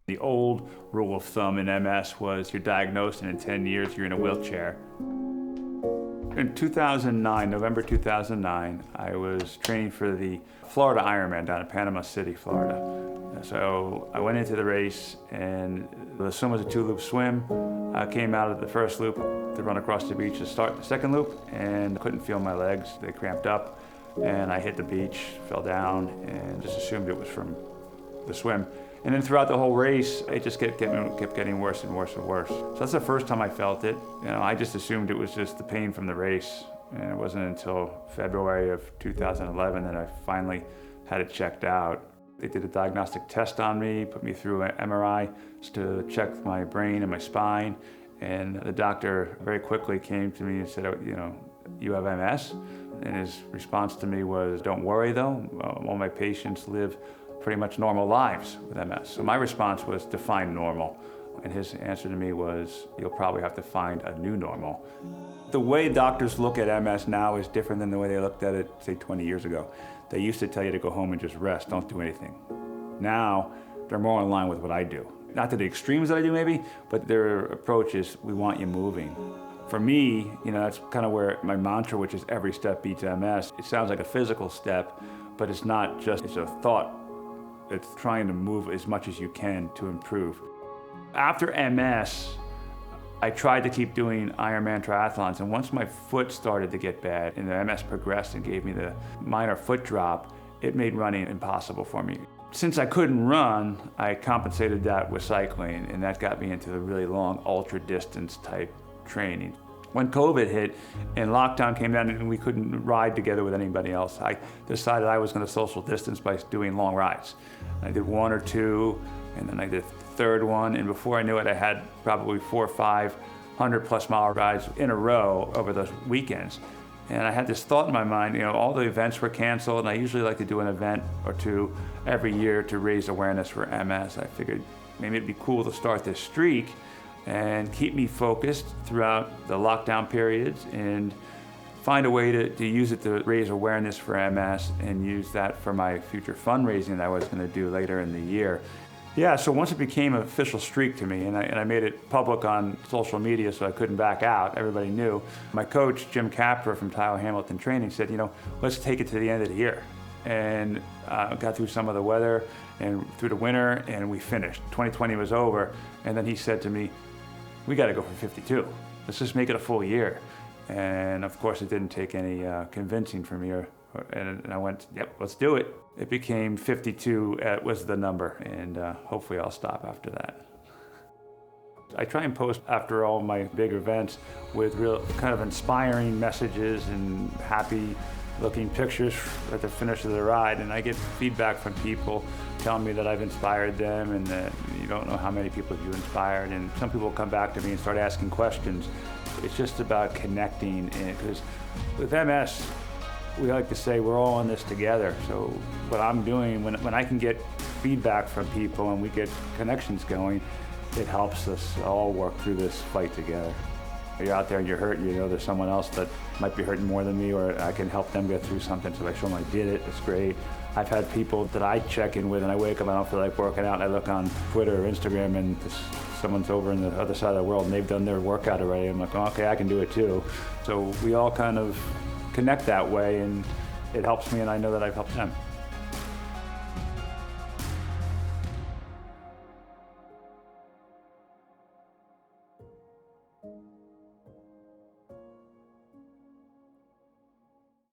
The old rule of thumb in MS was you're diagnosed and in 10 years you're in a wheelchair. In 2009, November 2009, I was training for the Florida Ironman down in Panama City, Florida. So I went into the race, and the swim was a 2-loop swim. I came out of the first loop to run across the beach to start the second loop, and couldn't feel my legs. They cramped up, and I hit the beach, fell down, and just assumed it was from the swim. And then throughout the whole race, it just kept getting worse and worse and worse. So that's the first time I felt it. I just assumed it was just the pain from the race. And it wasn't until February of 2011 that I finally had it checked out. They did a diagnostic test on me, put me through an MRI to check my brain and my spine. And the doctor very quickly came to me and said, you have MS? And his response to me was, don't worry though, all my patients live pretty much normal lives with MS. So my response was, define normal. And his answer to me was, you'll probably have to find a new normal. The way doctors look at MS now is different than the way they looked at it, say, 20 years ago. They used to tell you to go home and just rest, don't do anything. Now, they're more in line with what I do. Not to the extremes that I do maybe, but their approach is, we want you moving. For me, that's kind of where my mantra, which is every step beats MS. It sounds like a physical step, but it's not just, it's a thought. It's trying to move as much as you can to improve. After MS, I tried to keep doing Ironman triathlons, and once my foot started to get bad and the MS progressed and gave me the minor foot drop, it made running impossible for me. Since I couldn't run, I compensated that with cycling, and that got me into the really long ultra distance type training. When COVID hit and lockdown came down and we couldn't ride together with anybody else, I decided I was going to social distance by doing long rides. I did 1 or 2, and then I did a third one, and before I knew it, I had probably 4 or 5 100+ mile rides in a row over those weekends. And I had this thought in my mind, all the events were canceled, and I usually like to do an event or 2 every year to raise awareness for MS. I figured maybe it'd be cool to start this streak and keep me focused throughout the lockdown periods and find a way to use it to raise awareness for MS and use that for my future fundraising that I was going to do later in the year. Yeah, so once it became an official streak to me, and I made it public on social media so I couldn't back out, everybody knew, my coach, Jim Capra from Tyler Hamilton Training, said, let's take it to the end of the year. And got through some of the weather and through the winter, and we finished. 2020 was over, and then he said to me, we got to go for 52. Let's just make it a full year. And of course, it didn't take any convincing for me, and I went, yep, let's do it. It became 52 was the number, and hopefully I'll stop after that. I try and post after all my big events with real kind of inspiring messages and happy looking pictures at the finish of the ride, and I get feedback from people telling me that I've inspired them and that you don't know how many people you inspired, and some people come back to me and start asking questions. It's just about connecting, because with MS, we like to say we're all in this together. So what I'm doing, when I can get feedback from people and we get connections going, it helps us all work through this fight together. You're out there and you're hurt, there's someone else that might be hurting more than me, or I can help them get through something, so I show them I did it, it's great. I've had people that I check in with and I wake up, I don't feel like working out, and I look on Twitter or Instagram and someone's over in the other side of the world and they've done their workout already. I'm like, oh, okay, I can do it too. So we all kind of connect that way, and it helps me, and I know that I've helped them.